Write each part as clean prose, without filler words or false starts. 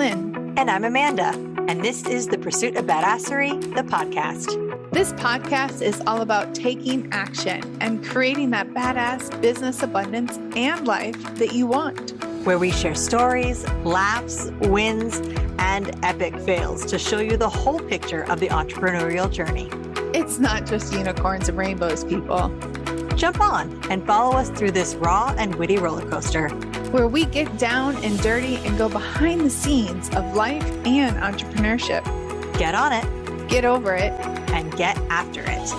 Lynn. And I'm Amanda. And this is The Pursuit of Badasserie, the podcast. This podcast is all about taking action and creating that badass business abundance and life that you want. Where we share stories, laughs, wins, and epic fails to show you the whole picture of the entrepreneurial journey. It's not just unicorns and rainbows, people. Jump on and follow us through this raw and witty roller coaster, where we get down and dirty and go behind the scenes of life and entrepreneurship. Get on it, get over it, and get after it.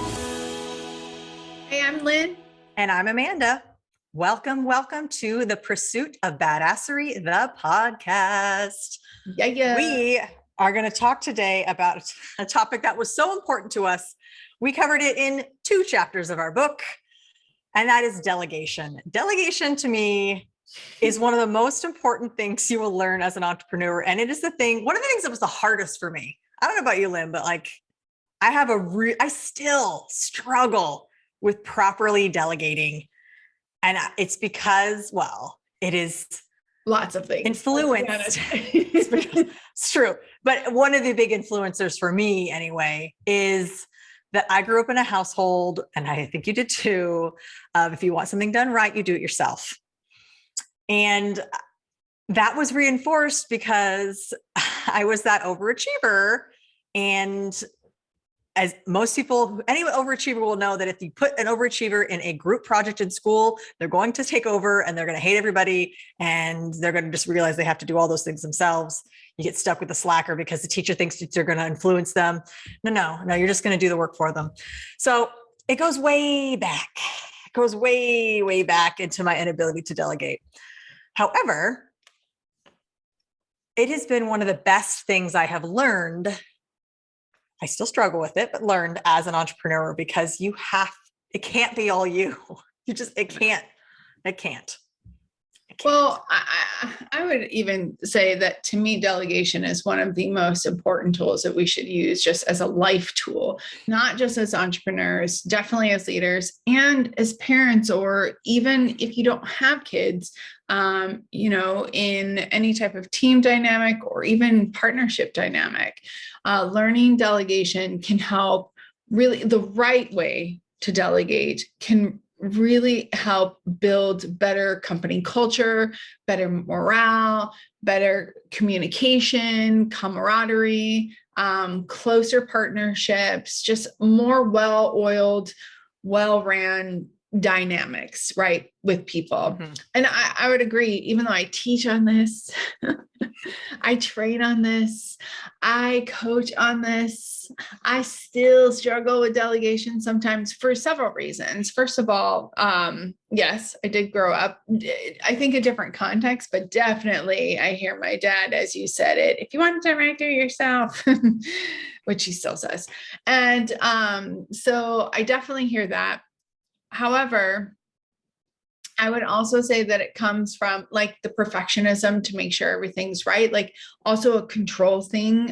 Hey, I'm Lynn. And I'm Amanda. Welcome to The Pursuit of Badasserie, the podcast. Yeah. We are going to talk today about a topic that was so important to us. We covered it in 2 chapters of our book, and that is delegation. Delegation to me is one of the most important things you will learn as an entrepreneur. And it is one of the things that was the hardest for me. I don't know about you, Lynn, but I still struggle with properly delegating. And it's because, it is lots of things. Influence. It's true. But one of the big influencers for me anyway, is that I grew up in a household, and I think you did too, if you want something done right, you do it yourself. And that was reinforced because I was that overachiever. And as most people, any overachiever will know that if you put an overachiever in a group project in school, they're going to take over and they're going to hate everybody. And they're going to just realize they have to do all those things themselves. You get stuck with the slacker because the teacher thinks that you're going to influence them. No, you're just going to do the work for them. So it goes way back. It goes way back into my inability to delegate. However, it has been one of the best things I have learned. I still struggle with it, but learned as an entrepreneur, because it can't be all you. It can't. Well, I would even say that to me, delegation is one of the most important tools that we should use just as a life tool, not just as entrepreneurs, definitely as leaders and as parents, or even if you don't have kids, in any type of team dynamic or even partnership dynamic. Learning delegation can help. Really, the right way to delegate can really help build better company culture, better morale, better communication, camaraderie, closer partnerships, just more well-oiled, well-ran dynamics, right, with people. Mm-hmm. And I would agree, even though I teach on this, I train on this, I coach on this, I still struggle with delegation sometimes for several reasons. First of all, yes, I did grow up, I think a different context, but definitely I hear my dad, as you said it, if you want to direct it yourself, which he still says. And so I definitely hear that. However, I would also say that it comes from like the perfectionism to make sure everything's right. Like also a control thing,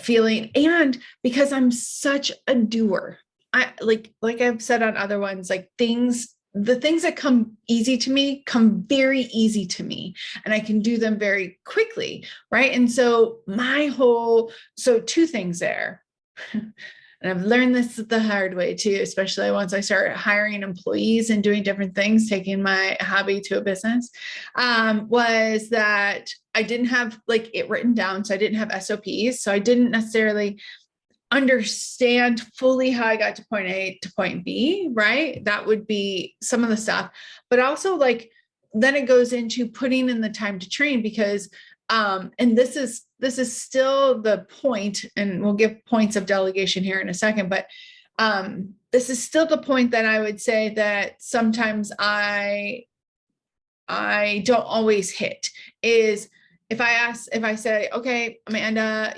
feeling, and because I'm such a doer, I like I've said on other ones, like the things that come easy to me come very easy to me, and I can do them very quickly. Right. And so 2 things there. And I've learned this the hard way too, especially once I started hiring employees and doing different things, taking my hobby to a business, was that I didn't have it written down. So I didn't have SOPs. So I didn't necessarily understand fully how I got to point A to point B, right? That would be some of the stuff, but also then it goes into putting in the time to train, because and this is still the point, and we'll give points of delegation here in a second, but this is still the point that I would say that sometimes I don't always hit, is if I say, okay, Amanda,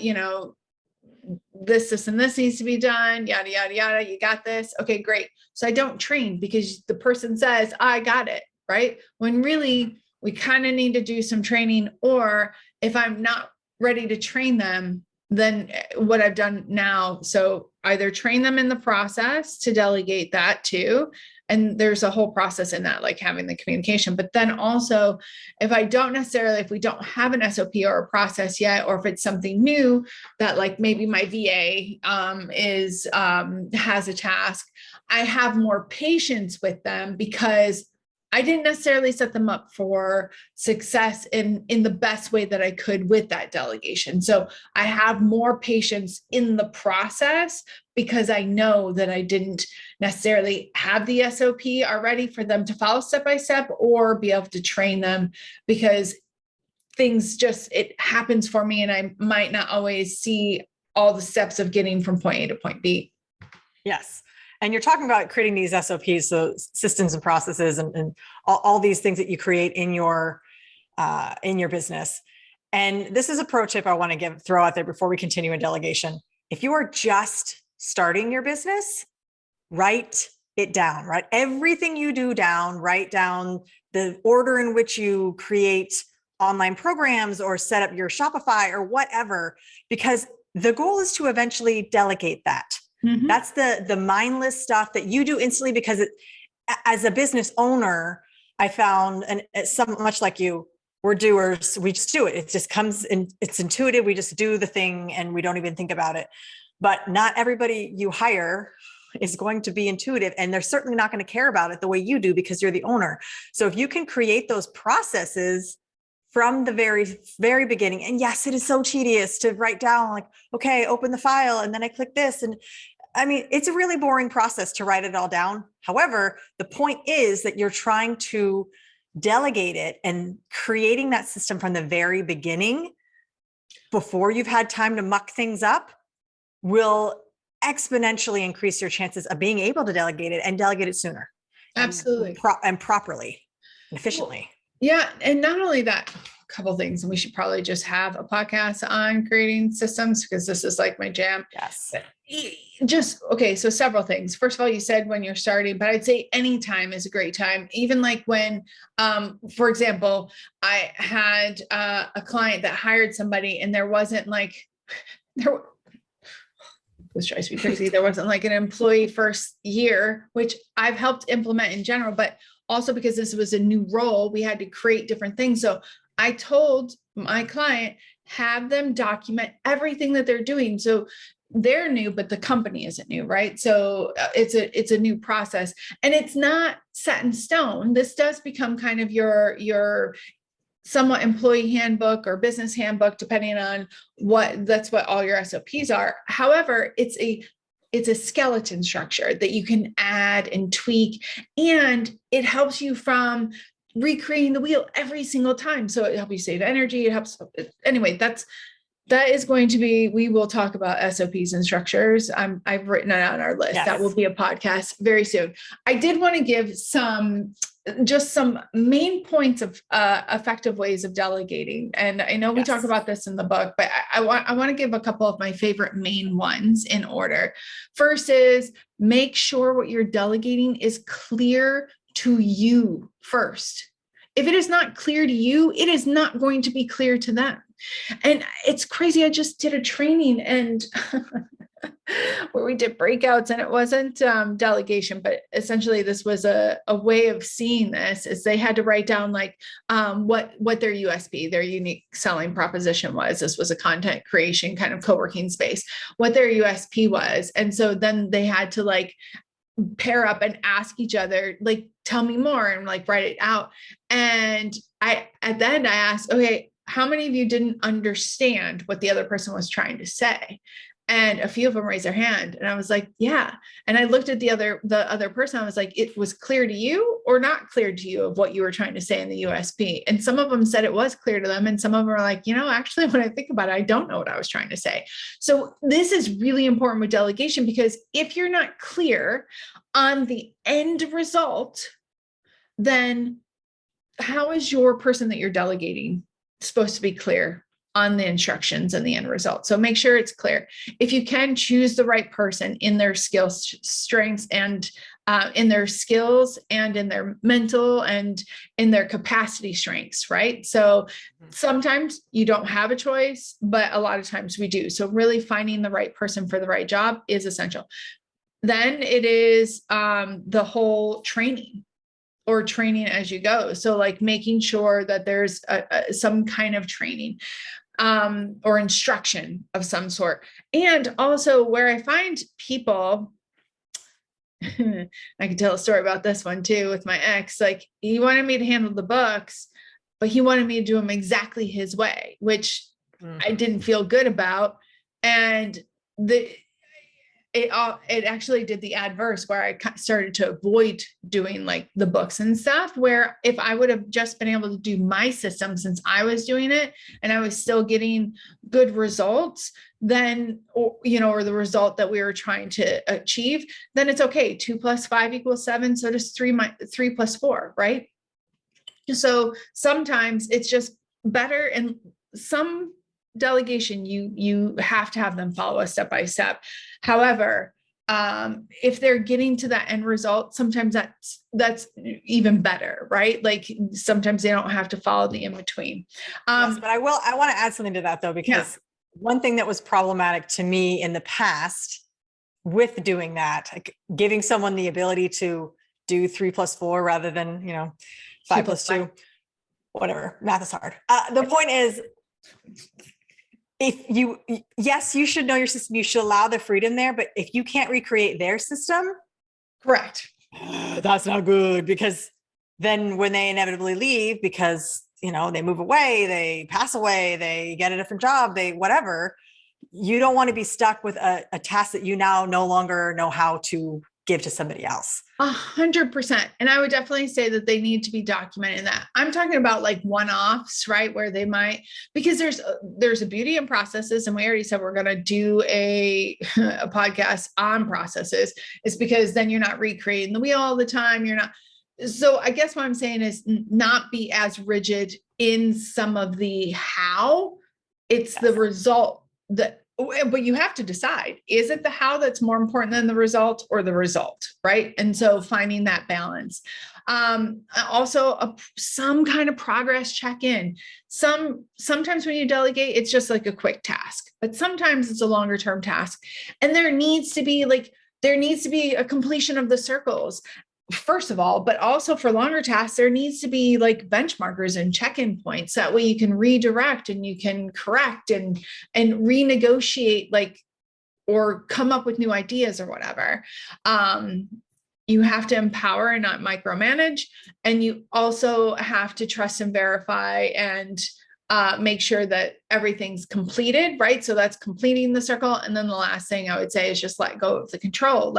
this and this needs to be done, yada, yada, yada, you got this. Okay, great. So I don't train because the person says, I got it, right? When really we kind of need to do some training, or if I'm not ready to train them, then what I've done now. So either train them in the process to delegate that too, And there's a whole process in that, like having the communication. But then also, if we don't have an SOP or a process yet, or if it's something new that like maybe my VA has a task, I have more patience with them because I didn't necessarily set them up for success in the best way that I could with that delegation. So I have more patience in the process because I know that I didn't necessarily have the SOP already for them to follow step by step or be able to train them, because it happens for me and I might not always see all the steps of getting from point A to point B. Yes. And you're talking about creating these SOPs, so systems and processes and all these things that you create in your business. And this is a pro tip I want to throw out there before we continue in delegation. If you are just starting your business, write it down, write everything you do down, write down the order in which you create online programs or set up your Shopify or whatever, because the goal is to eventually delegate that. Mm-hmm. That's the mindless stuff that you do instantly, because as a business owner, I found, and it's much like you, we're doers. We just do it. It just comes in. It's intuitive. We just do the thing and we don't even think about it. But not everybody you hire is going to be intuitive, and they're certainly not going to care about it the way you do because you're the owner. So if you can create those processes from the very, very beginning, and yes, it is so tedious to write down like, okay, open the file, and then I click this. And I mean, it's a really boring process to write it all down. However, the point is that you're trying to delegate it, and creating that system from the very beginning before you've had time to muck things up will exponentially increase your chances of being able to delegate it and delegate it sooner. Absolutely. And properly and efficiently. Yeah. And not only that, a couple things, and we should probably just have a podcast on creating systems, because this is like my jam. Yes. So several things. First of all, you said when you're starting, but I'd say any time is a great time. Even like when, for example, I had a client that hired somebody, and there wasn't like, this drives me crazy. There wasn't like an employee first year, which I've helped implement in general, but also because this was a new role, we had to create different things. So I told my client, have them document everything that they're doing. So they're new, but the company isn't new, right? So it's a new process, and it's not set in stone. This does become kind of your somewhat employee handbook or business handbook, depending on that's what all your SOPs are. However, it's a skeleton structure that you can add and tweak, and it helps you from recreating the wheel every single time. So it helps you save energy. It helps. Anyway, that is going to be, we will talk about SOPs and structures. I've written it on our list. Yes. That will be a podcast very soon. I did want to give some main points of effective ways of delegating. And I know we talk about this in the book, but I want to give a couple of my favorite main ones in order. First is, make sure what you're delegating is clear to you first. If it is not clear to you, it is not going to be clear to them. And it's crazy. I just did a training and where we did breakouts, and it wasn't delegation, but essentially this was a way of seeing this, is they had to write down like what their USP, their unique selling proposition was. This was a content creation kind of co-working space, what their USP was. And so then they had to like pair up and ask each other, like, tell me more, and like write it out. And at the end I asked, okay, how many of you didn't understand what the other person was trying to say? And a few of them raised their hand, and I was like, yeah. And I looked at the other person. I was like, it was clear to you or not clear to you of what you were trying to say in the USP? And some of them said it was clear to them. And some of them were like, actually, when I think about it, I don't know what I was trying to say. So this is really important with delegation, because if you're not clear on the end result, then how is your person that you're delegating supposed to be clear on the instructions and the end result? So make sure it's clear. If you can, choose the right person in their skills, strengths, and in their skills, and in their mental, and in their capacity strengths, right? So sometimes you don't have a choice, but a lot of times we do. So really finding the right person for the right job is essential. Then it is the whole training or training as you go. So like making sure that there's some kind of training or instruction of some sort. And also where I find people, I can tell a story about this one too with my ex, like he wanted me to handle the books, but he wanted me to do them exactly his way, which I didn't feel good about. And it actually did the adverse where I started to avoid doing like the books and stuff, where if I would have just been able to do my system since I was doing it and I was still getting good results, then, or the result that we were trying to achieve, then it's okay. 2 + 5 = 7. So does 3 + 4, right? So sometimes it's just better. And some delegation, you have to have them follow a step by step. However, if they're getting to that end result, sometimes that's even better, right? Like sometimes they don't have to follow the in between. Yes, but I want to add something to that though, because one thing that was problematic to me in the past with doing that, like giving someone the ability to do 3 + 4 rather than 5 + 2, whatever. Math is hard. The point is, yes, you should know your system. You should allow the freedom there, but if you can't recreate their system, correct. That's not good, because then when they inevitably leave, because they move away, they pass away, they get a different job, they whatever, you don't want to be stuck with a task that you now no longer know how to give to somebody else. 100%. And I would definitely say that they need to be documenting that. I'm talking about like one-offs, right? Where they might, because there's a beauty in processes. And we already said we're going to do a podcast on processes. It's because then you're not recreating the wheel all the time. So I guess what I'm saying is not be as rigid in some of the how. It's the result but you have to decide, is it the how that's more important than the result, or the result, right? And so finding that balance. Also some kind of progress check-in. Sometimes when you delegate, it's just like a quick task, but sometimes it's a longer term task. And there needs to be a completion of the circles, first of all, but also for longer tasks, there needs to be like benchmarkers and check-in points. That way you can redirect and you can correct and renegotiate, or come up with new ideas or whatever. You have to empower and not micromanage. And you also have to trust and verify and make sure that everything's completed, right? So that's completing the circle. And then the last thing I would say is just let go of the control.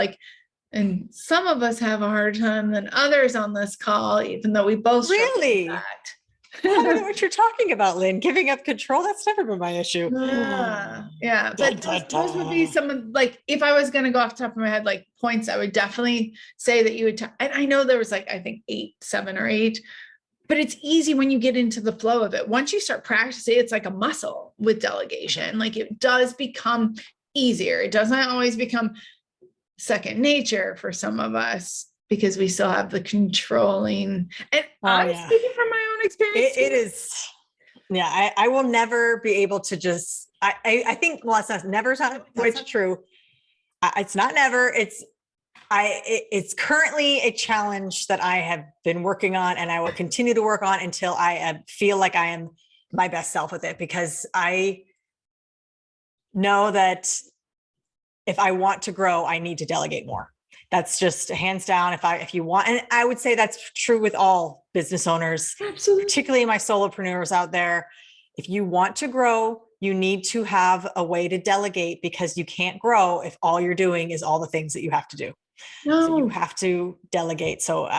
And some of us have a harder time than others on this call, even though we both really. I don't know what you're talking about, Lynn. Giving up control, that's never been my issue. Yeah. But those would be some of, if I was going to go off the top of my head, points, I would definitely say that you would, and I know there was I think 7 or 8, but it's easy when you get into the flow of it. Once you start practicing, it's like a muscle with delegation. It does become easier. It doesn't always become second nature for some of us, because we still have the controlling. And I'm speaking from my own experience. It is. Yeah. I will never be able to just, I think, well, it's not never, that's not true. It's not never. It's currently a challenge that I have been working on, and I will continue to work on until I feel like I am my best self with it, because I know that if I want to grow, I need to delegate more. That's just hands down. If you want, and I would say that's true with all business owners, absolutely, particularly my solopreneurs out there. If you want to grow, you need to have a way to delegate, because you can't grow if all you're doing is all the things that you have to do. No. So you have to delegate. So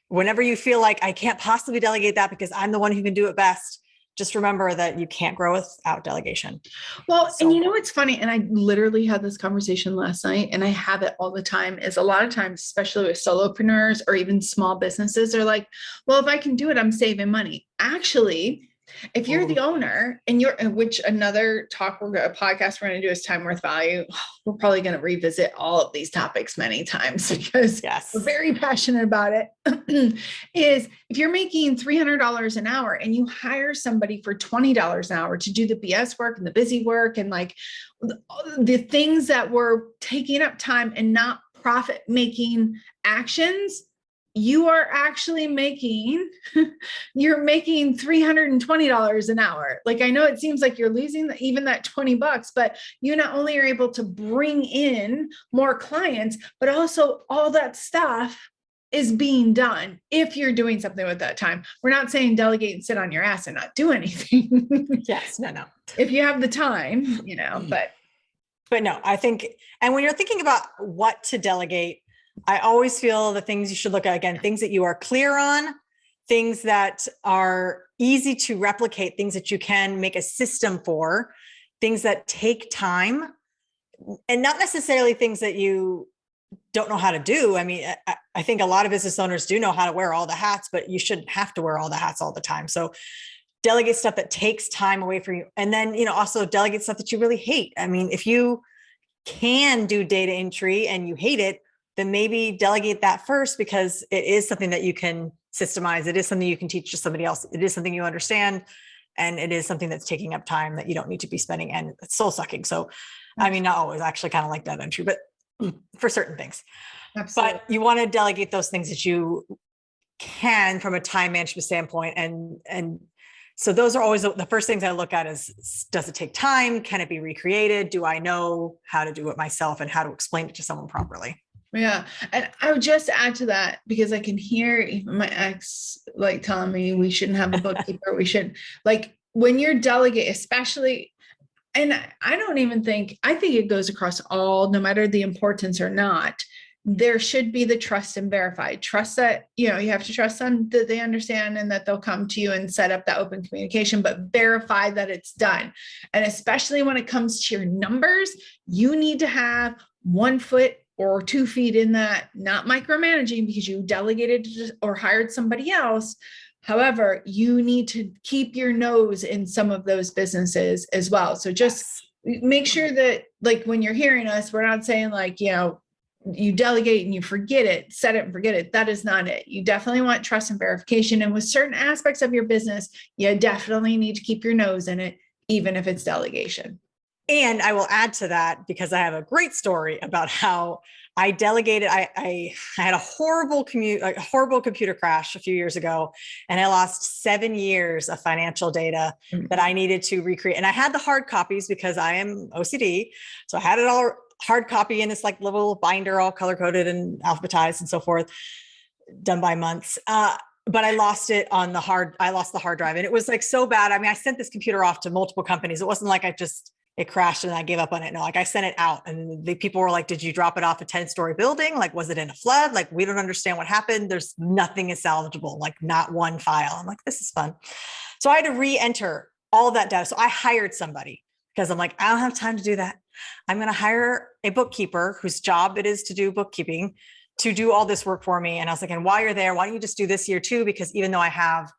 whenever you feel like I can't possibly delegate that because I'm the one who can do it best, just remember that you can't grow without delegation. Well, and it's funny, and I literally had this conversation last night, and I have it all the time, is a lot of times, especially with solopreneurs or even small businesses, they're like, well, if I can do it, I'm saving money. Actually, If you're the owner and which another podcast we're going to do is time worth value. We're probably going to revisit all of these topics many times because we're very passionate about it. Is if you're making $300 an hour and you hire somebody for $20 an hour to do the BS work and the busy work and like the things that were taking up time and not profit making actions, you are actually you're making $320 an hour. Like, I know it seems like you're losing even that $20, but you not only are able to bring in more clients, but also all that stuff is being done if you're doing something with that time. We're not saying delegate and sit on your ass and not do anything. Yes, no. If you have the time, but no, I think, and when you're thinking about what to delegate, I always feel the things you should look at, again, things that you are clear on, things that are easy to replicate, things that you can make a system for, things that take time, and not necessarily things that you don't know how to do. I mean, I think a lot of business owners do know how to wear all the hats, but you shouldn't have to wear all the hats all the time. So delegate stuff that takes time away from you. And then, also delegate stuff that you really hate. I mean, if you can do data entry and you hate it, then maybe delegate that first, because it is something that you can systemize. It is something you can teach to somebody else. It is something you understand. And it is something that's taking up time that you don't need to be spending, and it's soul sucking. So, I mean, not always, I actually kind of like that entry, but for certain things. Absolutely. But you want to delegate those things that you can from a time management standpoint. And so those are always the first things I look at is, does it take time? Can it be recreated? Do I know how to do it myself and how to explain it to someone properly? Yeah. And I would just add to that, because I can hear even my ex like telling me we shouldn't have a bookkeeper. We should, like, when you're delegate, especially, and I think it goes across all, no matter the importance or not, there should be the trust and verified trust that, you have to trust them that they understand and that they'll come to you and set up that open communication, but verify that it's done. And especially when it comes to your numbers, you need to have 1 foot or 2 feet in that, not micromanaging because you delegated or hired somebody else. However, you need to keep your nose in some of those businesses as well. So just make sure that, like, when you're hearing us, we're not saying like, you delegate and you forget it, set it and forget it. That is not it. You definitely want trust and verification. And with certain aspects of your business, you definitely need to keep your nose in it, even if it's delegation. And I will add to that, because I have a great story about how I delegated. I had a horrible computer crash a few years ago, and I lost 7 years of financial data that I needed to recreate. And I had the hard copies because I am OCD. So I had it all hard copy in this like little binder, all color coded and alphabetized and so forth, done by months. But I lost it on I lost the hard drive, and it was like so bad. I mean, I sent this computer off to multiple companies. It wasn't like it crashed and I gave up on it. No, like I sent it out, and the people were like, did you drop it off a 10-story building? Like, was it in a flood? Like, we don't understand what happened. There's nothing is salvageable, like not one file. I'm like, this is fun. So I had to re-enter all of that data. So I hired somebody, because I'm like, I don't have time to do that. I'm going to hire a bookkeeper whose job it is to do bookkeeping, to do all this work for me. And I was like, and while you're there, why don't you just do this year too? Because even though I have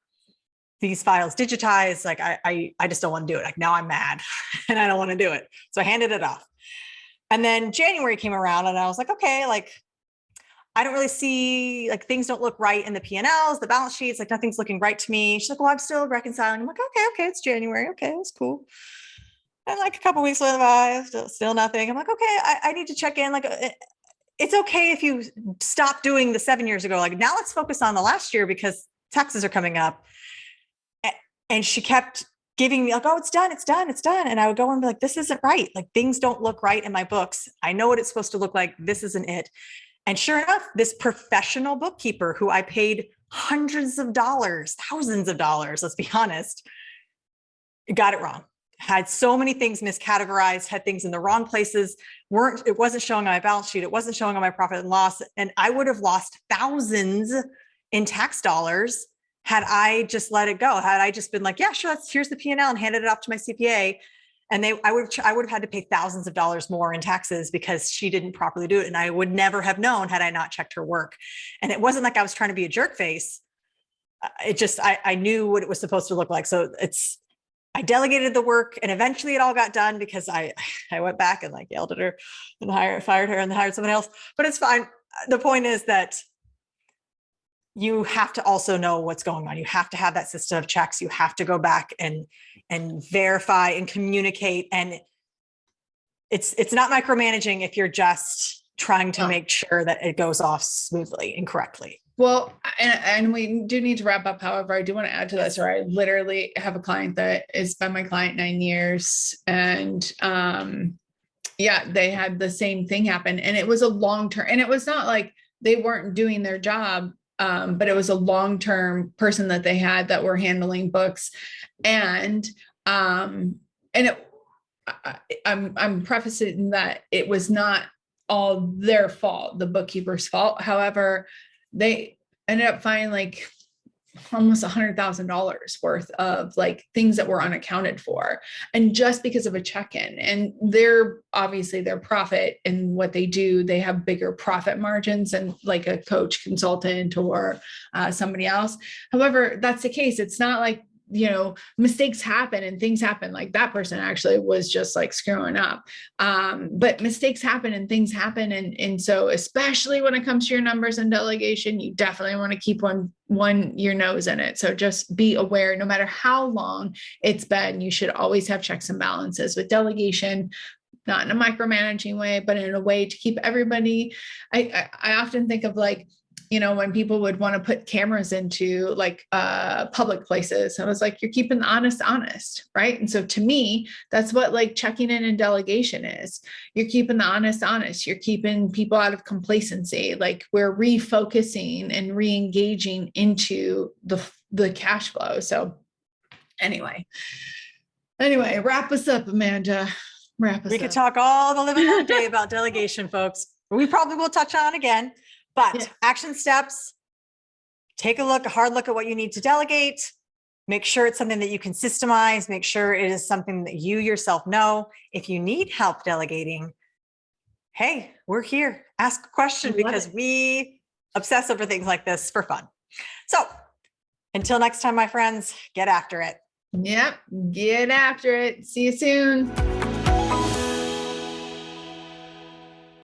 these files digitized, like I just don't want to do it. Like, now I'm mad and I don't want to do it. So I handed it off. And then January came around and I was like, okay, like, I don't really see, like, things don't look right in the P&Ls, the balance sheets, like nothing's looking right to me. She's like, well, I'm still reconciling. I'm like, okay, it's January. Okay, that's cool. And like a couple of weeks went by, still nothing. I'm like, okay, I need to check in. Like, it's okay if you stop doing the 7 years ago. Like, now let's focus on the last year because taxes are coming up. And she kept giving me like, oh, it's done. And I would go and be like, this isn't right. Like, things don't look right in my books. I know what it's supposed to look like. This isn't it. And sure enough, this professional bookkeeper who I paid hundreds of dollars, thousands of dollars, let's be honest, got it wrong. Had so many things miscategorized, had things in the wrong places, it wasn't showing on my balance sheet. It wasn't showing on my profit and loss. And I would have lost thousands in tax dollars had I just let it go. Had I just been like, yeah, sure, here's the P&L and handed it off to my CPA. And I would have had to pay thousands of dollars more in taxes because she didn't properly do it. And I would never have known had I not checked her work. And it wasn't like I was trying to be a jerk face. I knew what it was supposed to look like. So I delegated the work, and eventually it all got done because I went back and like yelled at her and fired her and hired someone else, but it's fine. The point is that you have to also know what's going on. You have to have that system of checks. You have to go back and verify and communicate. And it's not micromanaging if you're just trying to make sure that it goes off smoothly and correctly. Well, and we do need to wrap up. However, I do want to add to this, or I literally have a client that has been my client 9 years, and yeah, they had the same thing happen, and it was a long-term, and it was not like they weren't doing their job, but it was a long-term person that they had that were handling books, and it, I'm prefacing that it was not all their fault, the bookkeeper's fault. However, they ended up finding like almost $100,000 worth of like things that were unaccounted for. And just because of a check-in, and they're obviously their profit and what they do, they have bigger profit margins than like a coach, consultant, or somebody else. However, that's the case. It's not like, mistakes happen and things happen. Like that person actually was just like screwing up. But mistakes happen and things happen. And so especially when it comes to your numbers and delegation, you definitely want to keep your nose in it. So just be aware, no matter how long it's been, you should always have checks and balances with delegation, not in a micromanaging way, but in a way to keep everybody. I often think of like, when people would want to put cameras into like public places, I was like, you're keeping the honest, right? And so to me, that's what like checking in and delegation is. You're keeping the honest. You're keeping people out of complacency. Like we're refocusing and re-engaging into the cash flow. So anyway, wrap us up, Amanda. We could talk all the living day about delegation, folks. We probably will touch on again. But action steps, take a hard look at what you need to delegate. Make sure it's something that you can systemize. Make sure it is something that you yourself know. If you need help delegating, hey, we're here. Ask a question because we obsess over things like this for fun. So until next time, my friends, get after it. Yep, get after it. See you soon.